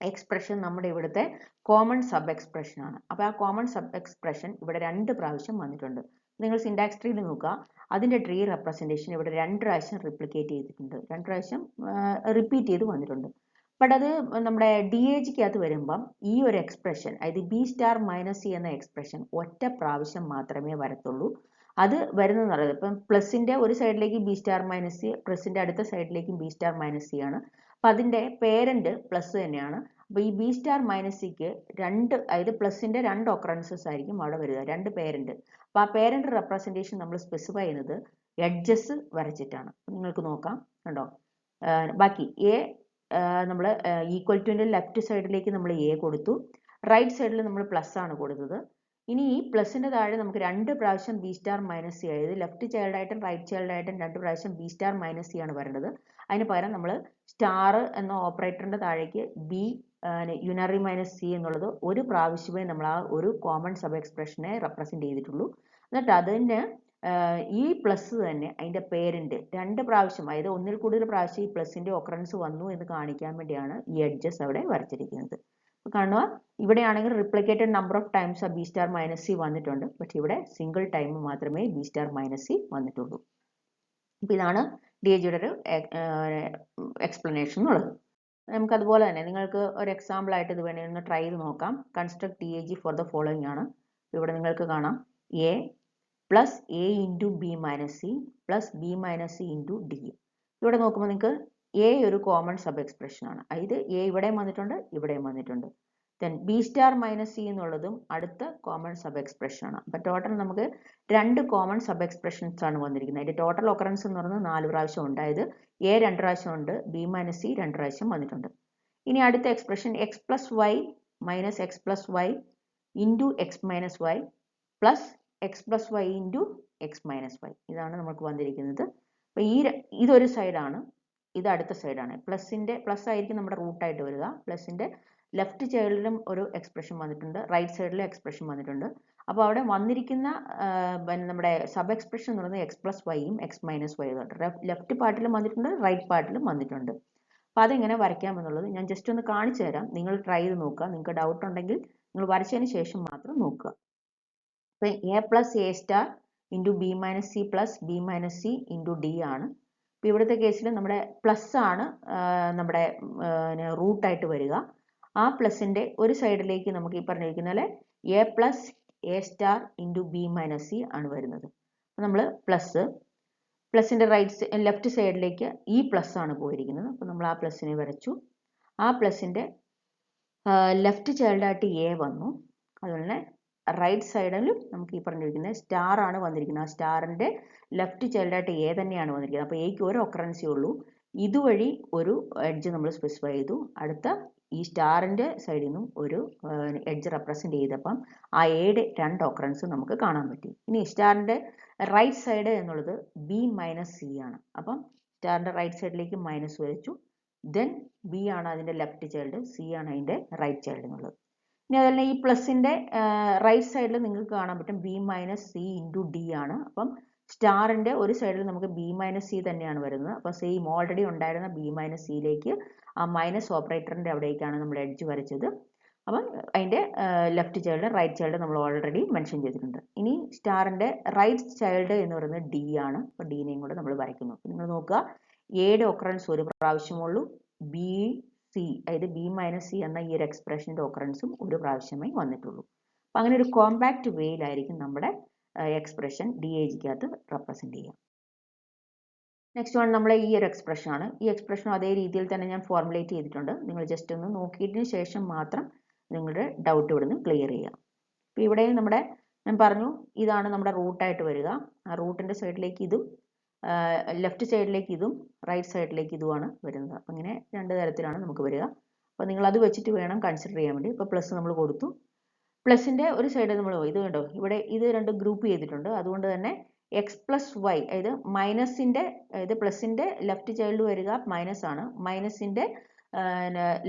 എക്സ്പ്രഷൻ നമ്മുടെ ഇവിടുത്തെ കോമൺ സബ് എക്സ്പ്രഷൻ ആണ്. അപ്പോൾ ആ കോമൺ സബ് എക്സ്പ്രഷൻ ഇവിടെ 2 പ്രാവശ്യം വന്നിട്ടുണ്ട്. നിങ്ങൾ സിൻടാക്സ് ട്രീയിൽ നോക്കുക, അതിൻ്റെ ട്രീ റെപ്രസെൻറ്റേഷൻ ഇവിടെ 2 പ്രാവശ്യം റിപ്ലിക്കേറ്റ് ചെയ്തിട്ടുണ്ട്, 2 പ്രാവശ്യം റിപ്പീറ്റ് ചെയ്ത് വന്നിട്ടുണ്ട്. ബട്ട് അത് നമ്മുടെ DAGക്കകത്ത് വരുമ്പം ഈ ഒരു എക്സ്പ്രഷൻ, അതായത് B star minus C എന്ന എക്സ്പ്രഷൻ ഒറ്റ പ്രാവശ്യം മാത്രമേ വരത്തുള്ളൂ. അത് വരുന്നതെന്ന് പറയുന്നത് ഇപ്പം പ്ലസിൻ്റെ ഒരു സൈഡിലേക്ക് B star minus C, പ്ലസിൻ്റെ അടുത്ത സൈഡിലേക്കും B star minus C ആണ്. അപ്പം അതിൻ്റെ പേരൻറ്റ് പ്ലസ് തന്നെയാണ്. അപ്പോൾ ഈ B star minus Cക്ക് അതായത് പ്ലസിൻ്റെ 2 ഒക്കറൻസസ് ആയിരിക്കും അവിടെ വരിക, 2 പേരൻറ്റ്. അപ്പോൾ ആ പേരൻറ്റ് റെപ്രസെൻറ്റേഷൻ നമ്മൾ സ്പെസിഫൈ ചെയ്യുന്നത് എഡ്ജസ് വരച്ചിട്ടാണ്. നിങ്ങൾക്ക് നോക്കാം, കണ്ടോ. ബാക്കി A നമ്മൾ ഈക്വൽ ടുവിൻ്റെ ലെഫ്റ്റ് സൈഡിലേക്ക് നമ്മൾ A കൊടുത്തു, റൈറ്റ് സൈഡിൽ നമ്മൾ പ്ലസ് ആണ് കൊടുത്തത്. ഇനി ഈ പ്ലസിൻ്റെ താഴെ നമുക്ക് 2 പ്രാവശ്യം B star minus C, അതായത് ലെഫ്റ്റ് ചൈൽഡായിട്ടും റൈറ്റ് ചൈൽഡായിട്ടും 2 പ്രാവശ്യം B star minus C ആണ് വരേണ്ടത്. അതിന് പകരം നമ്മൾ സ്റ്റാർ എന്ന ഓപ്പറേറ്ററിൻ്റെ താഴേക്ക് B യുണറി മൈനസ് C എന്നുള്ളത് ഒരു പ്രാവശ്യമേ നമ്മൾ ആ ഒരു കോമൺ സബ് എക്സ്പ്രഷനെ റെപ്രസെൻറ്റ് ചെയ്തിട്ടുള്ളൂ. എന്നിട്ട് അതിന് ഈ പ്ലസ് തന്നെ അതിൻ്റെ പേരൻറ്റ് 2 പ്രാവശ്യം, അതായത് ഒന്നിൽ കൂടുതൽ പ്രാവശ്യം ഈ പ്ലസിൻ്റെ ഒക്കറൻസ് വന്നു എന്ന് കാണിക്കാൻ വേണ്ടിയാണ് ഈ എഡ്ജസ് അവിടെ വരച്ചിരിക്കുന്നത്. അപ്പോൾ കാണുക, ഇവിടെയാണെങ്കിൽ റിപ്ലിക്കേറ്റഡ് നമ്പർ ഓഫ് ടൈംസ് ആ B star minus C വന്നിട്ടുണ്ട്. പക്ഷേ ഇവിടെ സിംഗിൾ ടൈം മാത്രമേ B star minus C വന്നിട്ടുള്ളൂ. അപ്പോൾ ഇതാണ് DAGയുടെ ഒരു എക്സ്പ്ലനേഷൻ എന്നുള്ളത്. നമുക്കതുപോലെ തന്നെ നിങ്ങൾക്ക് ഒരു എക്സാമ്പിൾ ആയിട്ട് ഇത് വേണമെങ്കിൽ ഒന്ന് ട്രൈ ചെയ്ത് നോക്കാം. Construct DAG for the following ആണ്. ഇവിടെ നിങ്ങൾക്ക് കാണാം A plus A into B minus C plus B minus C into D. ഇവിടെ നോക്കുമ്പോൾ നിങ്ങൾക്ക് A ഒരു കോമൺ സബ് എക്സ്പ്രഷൻ ആണ്. അതായത് A ഇവിടെയും വന്നിട്ടുണ്ട്, ഇവിടെയും വന്നിട്ടുണ്ട്. Then B star minus C എന്നുള്ളതും അടുത്ത കോമൺ സബ് എക്സ്പ്രഷൻ ആണ്. അപ്പോൾ ടോട്ടൽ നമുക്ക് 2 കോമൺ സബ് എക്സ്പ്രഷൻസ് ആണ് വന്നിരിക്കുന്നത്. അതിൻ്റെ ടോട്ടൽ ഒക്കറൻസ് എന്ന് പറയുന്നത് 4 പ്രാവശ്യം ഉണ്ട്. അതായത് A 2 പ്രാവശ്യം ഉണ്ട്, B മൈനസ് C 2 പ്രാവശ്യം വന്നിട്ടുണ്ട്. ഇനി അടുത്ത expression x plus y minus x plus y into x minus y plus x plus y into x minus y. ഇതാണ് നമുക്ക് വന്നിരിക്കുന്നത്. അപ്പോൾ ഇതൊരു സൈഡാണ്, ഇത് അടുത്ത സൈഡാണ്. പ്ലസ് ആയിരിക്കും നമ്മുടെ റൂട്ടായിട്ട് വരിക. പ്ലസിൻ്റെ ലെഫ്റ്റ് സൈഡിലും ഒരു എക്സ്പ്രഷൻ വന്നിട്ടുണ്ട്, റൈറ്റ് സൈഡിലും എക്സ്പ്രഷൻ വന്നിട്ടുണ്ട്. അപ്പോൾ അവിടെ വന്നിരിക്കുന്ന നമ്മുടെ സബ് എക്സ്പ്രഷൻ എന്ന് പറയുന്നത് എക്സ് പ്ലസ് വൈയും എക്സ് മൈനസ് വൈയും ഉണ്ട്. ലെഫ്റ്റ് പാർട്ടിലും വന്നിട്ടുണ്ട്, റൈറ്റ് പാർട്ടിലും വന്നിട്ടുണ്ട്. അപ്പോൾ അതെങ്ങനെ വരയ്ക്കാമെന്നുള്ളത് ഞാൻ ജസ്റ്റ് ഒന്ന് കാണിച്ചു തരാം. നിങ്ങൾ ട്രൈ ചെയ്ത് നോക്കുക. നിങ്ങൾക്ക് ഡൗട്ട് ഉണ്ടെങ്കിൽ നിങ്ങൾ വരച്ചതിന് ശേഷം മാത്രം നോക്കുക. അപ്പോൾ A plus A star into B minus C plus B minus C into D ആണ്. അപ്പോൾ ഇവിടുത്തെ കേസിൽ നമ്മുടെ പ്ലസ് ആണ് നമ്മുടെ റൂട്ടായിട്ട് വരിക. ആ പ്ലസിൻ്റെ ഒരു സൈഡിലേക്ക് നമുക്ക് ഈ പറഞ്ഞിരിക്കുന്ന പോലെ A plus A star into B minus C ആണ് വരുന്നത്. അപ്പോൾ നമ്മൾ പ്ലസിൻ്റെ ലെഫ്റ്റ് സൈഡിലേക്ക് ഈ പ്ലസ് ആണ് പോയിരിക്കുന്നത്. അപ്പോൾ നമ്മൾ ആ പ്ലസിനെ വരച്ചു. ആ പ്ലസിൻ്റെ ലെഫ്റ്റ് ചൈൽഡായിട്ട് A വന്നു. അതുപോലെ തന്നെ റൈറ്റ് സൈഡിലും നമുക്ക് ഈ പറഞ്ഞിരിക്കുന്നത് സ്റ്റാർ ആണ് വന്നിരിക്കുന്നത്. ആ സ്റ്റാറിൻ്റെ ലെഫ്റ്റ് ചൈൽഡായിട്ട് എ തന്നെയാണ് വന്നിരിക്കുന്നത്. അപ്പോൾ എക്ക് ഒരു ഒക്കറൻസേ ഉള്ളൂ. ഇതുവഴി ഒരു എഡ്ജ് നമ്മൾ സ്പെസിഫൈ ചെയ്തു. അടുത്ത ഈ സ്റ്റാറിൻ്റെ സൈഡിൽ നിന്നും ഒരു എഡ്ജ് റെപ്രസെൻറ്റ് ചെയ്തപ്പം ആ എയുടെ 2 ഒക്കറൻസ് നമുക്ക് കാണാൻ പറ്റി. ഇനി സ്റ്റാറിൻ്റെ റൈറ്റ് സൈഡ് എന്നുള്ളത് ബി മൈനസ് സി ആണ്. അപ്പം സ്റ്റാറിൻ്റെ റൈറ്റ് സൈഡിലേക്ക് മൈനസ് വരച്ചു. ദെൻ ബി ആണ് അതിൻ്റെ ലെഫ്റ്റ് ചൈൽഡ്, സി ആണ് അതിൻ്റെ റൈറ്റ് ചൈൽഡ് എന്നുള്ളത്. ഇനി അതുപോലെ ഈ പ്ലസിൻ്റെ റൈറ്റ് സൈഡിൽ നിങ്ങൾക്ക് കാണാൻ പറ്റും B minus C into D ആണ്. അപ്പം സ്റ്റാറിൻ്റെ ഒരു സൈഡിൽ നമുക്ക് ബി മൈനസ് സി തന്നെയാണ് വരുന്നത്. അപ്പോൾ സെയിം ഓൾറെഡി ഉണ്ടായിരുന്ന ബി മൈനസ് സിയിലേക്ക് ആ മൈനസ് ഓപ്പറേറ്ററിൻ്റെ അവിടേക്കാണ് നമ്മൾ എഡ്ജ് വരച്ചത്. അപ്പം അതിൻ്റെ ലെഫ്റ്റ് ചൈൽഡ് റൈറ്റ് ചൈൽഡ് നമ്മൾ ഓൾറെഡി മെൻഷൻ ചെയ്തിട്ടുണ്ട്. ഇനി സ്റ്റാറിൻ്റെ റൈറ്റ് ചൈൽഡ് എന്ന് പറയുന്നത് ഡി ആണ്. അപ്പോൾ ഡീനെയും കൂടെ നമ്മൾ വരയ്ക്കുന്നു. നിങ്ങൾ നോക്കുക, എയുടെ ഒക്കറൻസ് ഒരു പ്രാവശ്യമുള്ളൂ. ബി സി അതായത് ബി മൈനസ് സി എന്ന ഈ ഒരു എക്സ്പ്രഷൻ്റെ ഒക്കറൻസും ഒരു പ്രാവശ്യമേ വന്നിട്ടുള്ളൂ. അപ്പം അങ്ങനെ ഒരു കോമ്പാക്റ്റ് വേയിലായിരിക്കും നമ്മുടെ എക്സ്പ്രഷൻ ഡി എ ജിക്കകത്ത് റെപ്രസെൻറ്റ് ചെയ്യുക. നെക്സ്റ്റ് വൺ നമ്മളെ ഈ ഒരു എക്സ്പ്രഷനാണ്. ഈ എക്സ്പ്രഷനും അതേ രീതിയിൽ തന്നെ ഞാൻ ഫോർമുലേറ്റ് ചെയ്തിട്ടുണ്ട്. നിങ്ങൾ ജസ്റ്റ് ഒന്ന് നോക്കിയതിന് ശേഷം മാത്രം നിങ്ങളുടെ ഡൗട്ട് ഇവിടുന്ന് ക്ലിയർ ചെയ്യുക. അപ്പോൾ ഇവിടെ ഞാൻ പറഞ്ഞു ഇതാണ് നമ്മുടെ റൂട്ടായിട്ട് വരിക. ആ റൂട്ടിൻ്റെ സൈഡിലേക്ക് ഇതും ലെഫ്റ്റ് സൈഡിലേക്ക് ഇതും റൈറ്റ് സൈഡിലേക്ക് ഇതുമാണ് വരുന്നത്. അപ്പം ഇങ്ങനെ 2 തരത്തിലാണ് നമുക്ക് വരിക. അപ്പോൾ നിങ്ങൾ അത് വെച്ചിട്ട് വേണം കൺസിഡർ ചെയ്യാൻ വേണ്ടി. ഇപ്പോൾ പ്ലസ് നമ്മൾ കൊടുത്തു. പ്ലസിൻ്റെ ഒരു സൈഡ് നമ്മൾ ഇത് കണ്ടോ, ഇവിടെ ഇത് 2 ഗ്രൂപ്പ് ചെയ്തിട്ടുണ്ട്. അതുകൊണ്ട് തന്നെ എക്സ് പ്ലസ് വൈ അതായത് മൈനസിൻ്റെ അതായത് പ്ലസിൻ്റെ ലെഫ്റ്റ് ചൈൽഡ് വരിക മൈനസ് ആണ്, മൈനസിൻ്റെ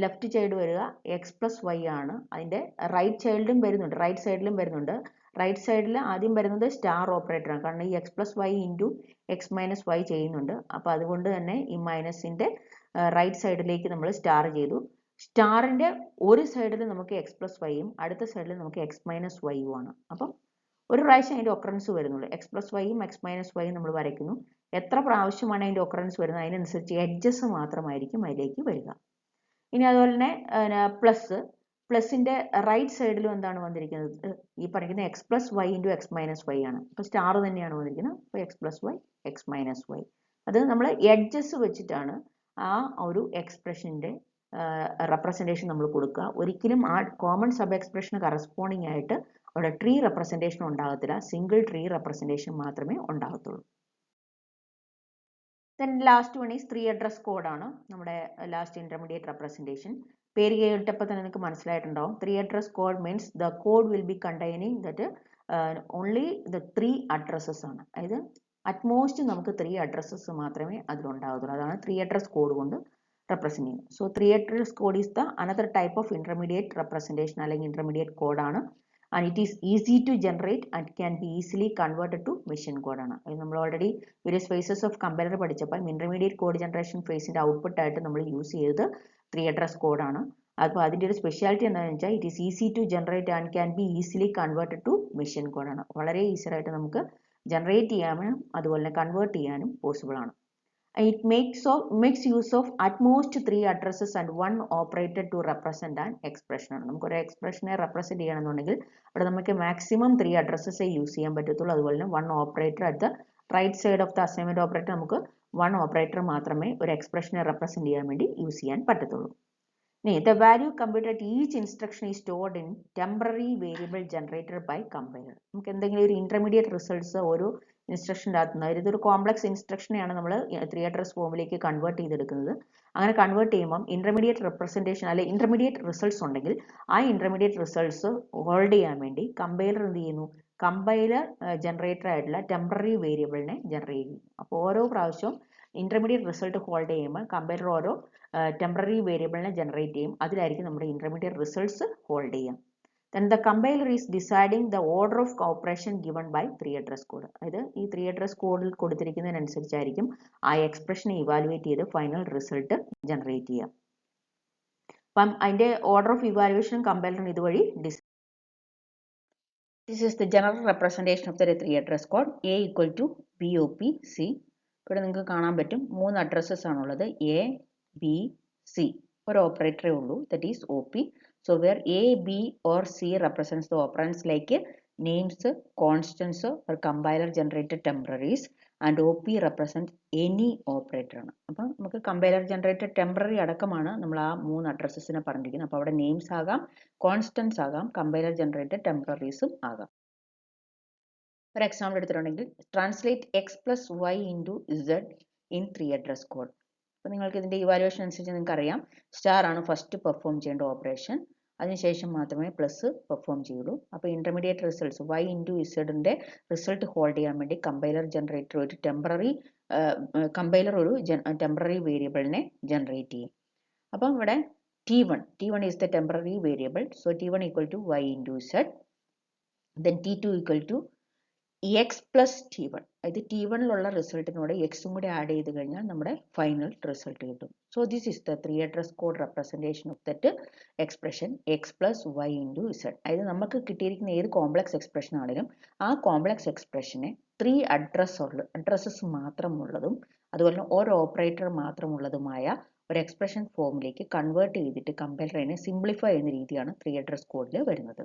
ലെഫ്റ്റ് ചൈൽഡ് വരിക എക്സ് പ്ലസ് വൈ ആണ്. അതിൻ്റെ റൈറ്റ് ചൈൽഡും വരുന്നുണ്ട്, റൈറ്റ് സൈഡിലും വരുന്നുണ്ട്. റൈറ്റ് സൈഡിൽ ആദ്യം വരുന്നത് സ്റ്റാർ ഓപ്പറേറ്ററാണ്. കാരണം ഈ x plus y into x minus y ചെയ്യുന്നുണ്ട്. അപ്പോൾ അതുകൊണ്ട് തന്നെ ഈ മൈനസിൻ്റെ റൈറ്റ് സൈഡിലേക്ക് നമ്മൾ സ്റ്റാർ ചെയ്തു. സ്റ്റാറിൻ്റെ ഒരു സൈഡിൽ നമുക്ക് എക്സ് പ്ലസ് വൈയും അടുത്ത സൈഡിൽ നമുക്ക് എക്സ് മൈനസ് വൈയും ആണ്. അപ്പം ഒരു പ്രാവശ്യം അതിൻ്റെ ഒക്കറൻസ് വരുന്നുള്ളൂ. എക്സ് പ്ലസ് വൈയും എക്സ് മൈനസ് വൈയും നമ്മൾ വരയ്ക്കുന്നു. എത്ര പ്രാവശ്യമാണ് അതിൻ്റെ ഒക്കറൻസ് വരുന്നത് അതിനനുസരിച്ച് എഡ്ജസ് മാത്രമായിരിക്കും അതിലേക്ക് വരിക. ഇനി അതുപോലെ തന്നെ പ്ലസിൻ്റെ റൈറ്റ് സൈഡിലും എന്താണ് വന്നിരിക്കുന്നത്, ഈ പറഞ്ഞിരിക്കുന്ന x plus y into x minus y ആണ്. അപ്പോൾ സ്റ്റാർ തന്നെയാണ് വന്നിരിക്കുന്നത്. അപ്പോൾ x plus y x minus y അത് നമ്മൾ എഡ്ജസ് വെച്ചിട്ടാണ് ആ ഒരു എക്സ്പ്രഷൻ്റെ റെപ്രസെൻറ്റേഷൻ നമ്മൾ കൊടുക്കുക. ഒരിക്കലും ആ കോമൺ സബ് എക്സ്പ്രഷന് കറസ്പോണ്ടിങ് ആയിട്ട് അവിടെ ട്രീ റെപ്രസെൻറ്റേഷൻ ഉണ്ടാകത്തില്ല. സിംഗിൾ ട്രീ റെപ്രസെൻറ്റേഷൻ മാത്രമേ ഉണ്ടാകത്തുള്ളൂ. Then last one is 3 address കോഡാണ് നമ്മുടെ ലാസ്റ്റ് ഇന്റർമീഡിയറ്റ് റെപ്രസെൻറ്റേഷൻ. പേര് കേട്ടപ്പോൾ തന്നെ നിങ്ങൾക്ക് മനസ്സിലായിട്ടുണ്ടാവും. 3 address code means the code will be containing that only the 3 addresses ആണ്. അതായത് അറ്റ്മോസ്റ്റ് നമുക്ക് 3 അഡ്രസ്സസ് മാത്രമേ അതിലുണ്ടാകത്തുള്ളൂ. അതാണ് 3 അഡ്രസ് കോഡ് കൊണ്ട് റെപ്രസെൻറ്റ് ചെയ്യുന്നത്. So 3 address code is the another type of intermediate representation അല്ലെങ്കിൽ ഇന്റർമീഡിയറ്റ് കോഡാണ്. and it is easy to generate and can be easily converted to machine code ആണ്. അത് നമ്മൾ already various phases of compiler പഠിച്ചപ്പോൾ intermediate code generation ഫേസിൻ്റെ output ആയിട്ട് നമ്മൾ use ചെയ്തത് 3 address കോഡാണ്. അപ്പോൾ അതിൻ്റെ ഒരു സ്പെഷ്യാലിറ്റി എന്താണെന്ന് വെച്ചാൽ it is easy to generate and can be easily converted to machine കോഡാണ്. വളരെ ഈസി ആയിട്ട് നമുക്ക് ജനറേറ്റ് ചെയ്യാനും അതുപോലെ തന്നെ കൺവേർട്ട് ചെയ്യാനും പോസിബിൾ ആണ്. It makes use of at most 3 addresses and 1 operator to represent an expression. നമുക്ക് ഒരു എക്സ്പ്രഷനെ റെപ്രസെന്റ് ചെയ്യണമെന്നുണ്ടെങ്കിൽ അവിടെ നമുക്ക് മാക്സിമം 3 അഡ്രസ്സസേ യൂസ് ചെയ്യാൻ പറ്റത്തുള്ളൂ. അതുപോലെ തന്നെ 1 operator at the right side of the assignment operator നമുക്ക് 1 ഓപ്പറേറ്റർ മാത്രമേ ഒരു എക്സ്പ്രഷനെ റെപ്രസെന്റ് ചെയ്യാൻ വേണ്ടി യൂസ് ചെയ്യാൻ പറ്റത്തുള്ളൂ. The value computed at each instruction is stored in temporary variable generated by compiler. നമുക്ക് എന്തെങ്കിലും ഒരു ഇന്റർമീഡിയറ്റ് റിസൾട്ട്സ് ഓരോ ഇൻസ്ട്രക്ഷൻ്റെ അകത്തുനിന്ന് ഇതൊരു കോംപ്ലക്സ് ഇൻസ്ട്രക്ഷനെയാണ് നമ്മൾ 3 അഡ്രസ് ഫോമിലേക്ക് കൺവേർട്ട് ചെയ്തെടുക്കുന്നത്. അങ്ങനെ കൺവേർട്ട് ചെയ്യുമ്പം ഇന്റർമീഡിയറ്റ് റെപ്രസെൻറ്റേഷൻ അല്ലെങ്കിൽ ഇന്റർമീഡിയറ്റ് റിസൾട്ട്സ് ഉണ്ടെങ്കിൽ ആ ഇന്റർമീഡിയറ്റ് റിസൾട്ട്സ് ഹോൾഡ് ചെയ്യാൻ വേണ്ടി കമ്പൈലർ എന്ത് ചെയ്യുന്നു, കമ്പൈലർ ജനറേറ്റർ ആയിട്ടുള്ള ടെമ്പററി വേരിയബിളിനെ ജനറേറ്റ് ചെയ്യും. അപ്പോൾ ഓരോ പ്രാവശ്യവും ഇന്റർമീഡിയറ്റ് റിസൾട്ട് ഹോൾഡ് ചെയ്യുമ്പോൾ കമ്പൈലർ ഓരോ ടെമ്പററി വേരിയബിളിനെ ജനറേറ്റ് ചെയ്യും. അതിലായിരിക്കും നമ്മുടെ ഇന്റർമീഡിയറ്റ് റിസൾട്ട്സ് ഹോൾഡ് ചെയ്യാം. Then the compiler is deciding the order of operation given by 3 address code. അതായത് ഈ 3 address കോഡിൽ കൊടുത്തിരിക്കുന്നതിനനുസരിച്ചായിരിക്കും ആ എക്സ്പ്രഷനെ ഇവാലുവേറ്റ് ചെയ്ത് ഫൈനൽ റിസൾട്ട് ജനറേറ്റ് ചെയ്യുക. അപ്പം അതിൻ്റെ ഓർഡർ ഓഫ് ഇവാലുവേഷൻ കമ്പൈലറിന് ഇതുവഴി This is the general representation of the 3 address code. A equal to BOP C. ഇവിടെ നിങ്ങൾക്ക് കാണാൻ പറ്റും 3 അഡ്രസ്സസ് ആണുള്ളത്. A, B, C. ഒരു ഓപ്പറേറ്ററേ ഉള്ളൂ, that is OP. So where A, B or C represents the operands like names, constants or compiler generated temporaries, and O P represent any operator ആണ്. അപ്പം നമുക്ക് കമ്പൈലർ ജനറേറ്റഡ് ടെമ്പററി അടക്കമാണ് നമ്മൾ ആ 3 അഡ്രസ്സസിനെ പറഞ്ഞിരിക്കുന്നത്. അപ്പോൾ അവിടെ നെയിംസ് ആകാം, കോൺസ്റ്റൻസ് ആകാം, കമ്പൈലർ ജനറേറ്റഡ് ടെമ്പററീസും ആകാം. ഒരു എക്സാമ്പിൾ എടുത്തിട്ടുണ്ടെങ്കിൽ translate x plus y into z in 3 address code. അപ്പോൾ നിങ്ങൾക്ക് ഇതിൻ്റെ ഇവാലുവേഷൻ അനുസരിച്ച് നിങ്ങൾക്ക് അറിയാം സ്റ്റാർ ആണ് ഫസ്റ്റ് പെർഫോം ചെയ്യേണ്ട ഓപ്പറേഷൻ, അതിനുശേഷം മാത്രമേ പ്ലസ് പെർഫോം ചെയ്യുള്ളൂ. അപ്പോൾ ഇൻ്റർമീഡിയറ്റ് റിസൾട്ട്സ് വൈ ഇൻറ്റു ഇസഡിൻ്റെ റിസൾട്ട് ഹോൾഡ് ചെയ്യാൻ വേണ്ടി കമ്പൈലർ ജനറേറ്റർ ഒരു ടെമ്പററി വേരിയബിളിനെ ജനറേറ്റ് ചെയ്യും. അപ്പം ഇവിടെ T1 is the temporary variable, so T1 equal to y into z, then T2 equal to x plus T1. ഇത് T1ലുള്ള റിസൾട്ടിനോട് എക്സും കൂടി ആഡ് ചെയ്ത് കഴിഞ്ഞാൽ നമ്മുടെ ഫൈനൽ റിസൾട്ട് കിട്ടും. So this is the 3 address code representation of that expression x plus y into z. അതായത് നമുക്ക് കിട്ടിയിരിക്കുന്ന ഏത് കോംപ്ലക്സ് എക്സ്പ്രഷൻ ആണെങ്കിലും ആ കോംപ്ലക്സ് എക്സ്പ്രഷനെ 3 അഡ്രസ്സസ് മാത്രമുള്ളതും അതുപോലെ തന്നെ ഒരു ഓപ്പറേറ്റർ മാത്രമുള്ളതുമായ ഒരു എക്സ്പ്രഷൻ ഫോമിലേക്ക് കൺവേർട്ട് ചെയ്തിട്ട് കമ്പൈലറിനെ സിംപ്ലിഫൈ ചെയ്യുന്ന രീതിയാണ് 3 അഡ്രസ് കോഡിൽ വരുന്നത്.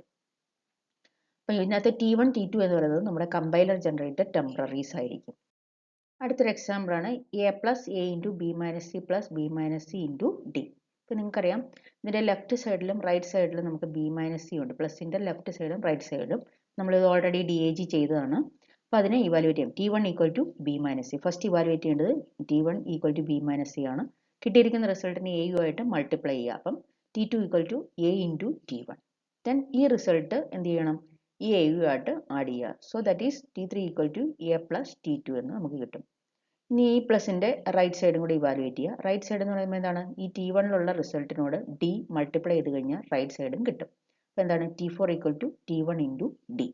അപ്പോൾ ഇതിനകത്ത് T1, T2 എന്ന് പറയുന്നത് നമ്മുടെ കമ്പൈലർ ജനറേറ്റഡ് ടെമ്പററീസ് ആയിരിക്കും. അടുത്തൊരു എക്സാമ്പിൾ ആണ് A plus A into B minus C plus B minus C into D. ഇപ്പോൾ നിങ്ങൾക്കറിയാം ഇതിൻ്റെ ലെഫ്റ്റ് സൈഡിലും റൈറ്റ് സൈഡിലും നമുക്ക് ബി മൈനസ് സി ഉണ്ട്. പ്ലസിൻ്റെ ലെഫ്റ്റ് സൈഡും റൈറ്റ് സൈഡിലും നമ്മളിത് ഓൾറെഡി DAG ചെയ്തതാണ്. അപ്പോൾ അതിനെ ഇവാലുവേറ്റ് ചെയ്യും. T1 equal to B minus C. First evaluate ചെയ്യേണ്ടത് T1 equal to B minus C ആണ്. കിട്ടിയിരിക്കുന്ന റിസൾട്ടിനെ എയുമായിട്ട് മൾട്ടിപ്ലൈ ചെയ്യുക. അപ്പം T2 equal to A into T1. Then ഈ റിസൾട്ട് എന്ത് ചെയ്യണം, ഈ എയുമായിട്ട് ആഡ് ചെയ്യുക. So that is T3 equal to A plus T2 എന്ന് നമുക്ക് കിട്ടും. ഇനി ഈ പ്ലസിൻ്റെ റൈറ്റ് സൈഡും കൂടി ഇവാലുവേറ്റ് ചെയ്യുക. റൈറ്റ് സൈഡ് എന്ന് പറയുമ്പോൾ എന്താണ്, ഈ T1ലുള്ള റിസൾട്ടിനോട് ഡി മൾട്ടിപ്ലൈ ചെയ്ത് കഴിഞ്ഞാൽ റൈറ്റ് സൈഡും കിട്ടും. അപ്പോൾ എന്താണ് T4 equal to T1 into D.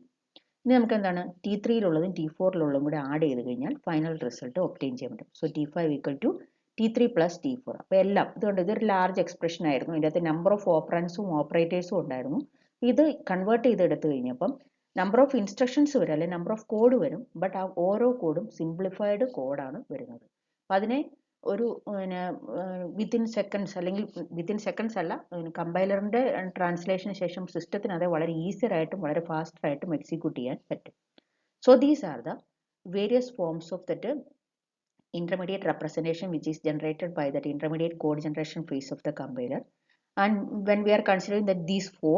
ഇനി നമുക്ക് എന്താണ് T3യിലുള്ളതും T4ലുള്ളതും കൂടി ആഡ് ചെയ്ത് കഴിഞ്ഞാൽ ഫൈനൽ റിസൾട്ട് ഒബ്റ്റെയിൻ ചെയ്യാൻ പറ്റും. So T5 equal to T3 plus T4. അപ്പോൾ എല്ലാം ഇതുകൊണ്ട് ഇതൊരു ലാർജ് എക്സ്പ്രഷൻ ആയിരുന്നു. ഇതിൻ്റെ അകത്ത് നമ്പർ ഓഫ് ഓപ്പറൻസും ഓപ്പറേറ്റേഴ്സും ഉണ്ടായിരുന്നു. ഇത് കൺവേർട്ട് ചെയ്ത് എടുത്തു കഴിഞ്ഞപ്പം നമ്പർ ഓഫ് ഇൻസ്ട്രക്ഷൻസ് വരും, അല്ലെങ്കിൽ നമ്പർ ഓഫ് കോഡ് വരും. ബട്ട് ആ ഓരോ കോഡും സിംപ്ലിഫൈഡ് കോഡാണ് വരുന്നത്. അപ്പം അതിനെ ഒരു വിത്തിൻ സെക്കൻഡ്സ് അല്ലെങ്കിൽ വിത്തിൻ സെക്കൻഡ്സ് അല്ല, കമ്പൈലറിൻ്റെ ട്രാൻസ്ലേഷന് ശേഷം സിസ്റ്റത്തിന് അത് വളരെ ഈസിയായിട്ടും വളരെ ഫാസ്റ്ററായിട്ടും എക്സിക്യൂട്ട് ചെയ്യാൻ പറ്റും. So these are the various forms of that intermediate representation which is generated by that intermediate code generation phase of the compiler. And when we are considering that these four,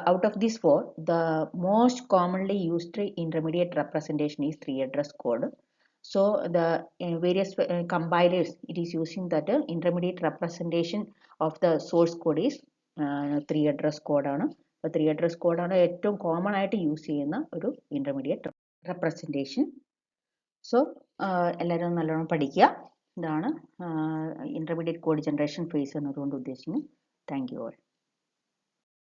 out of these four, the most commonly used intermediate representation is 3 address code. So the various compilers, it is using that intermediate representation of the source code is 3 address code ആണ്. അപ്പോൾ 3 address code ആണ് ഏറ്റവും common ആയിട്ട് use ചെയ്യുന്ന ഒരു intermediate representation. So എല്ലാവരും നല്ലോണം പഠിക്കുക. ഇതാണ് ഇൻ്റർമീഡിയറ്റ് കോഡ് ജനറേഷൻ ഫേസ് എന്നതുകൊണ്ട് ഉദ്ദേശിക്കുന്നത്. Thank you all.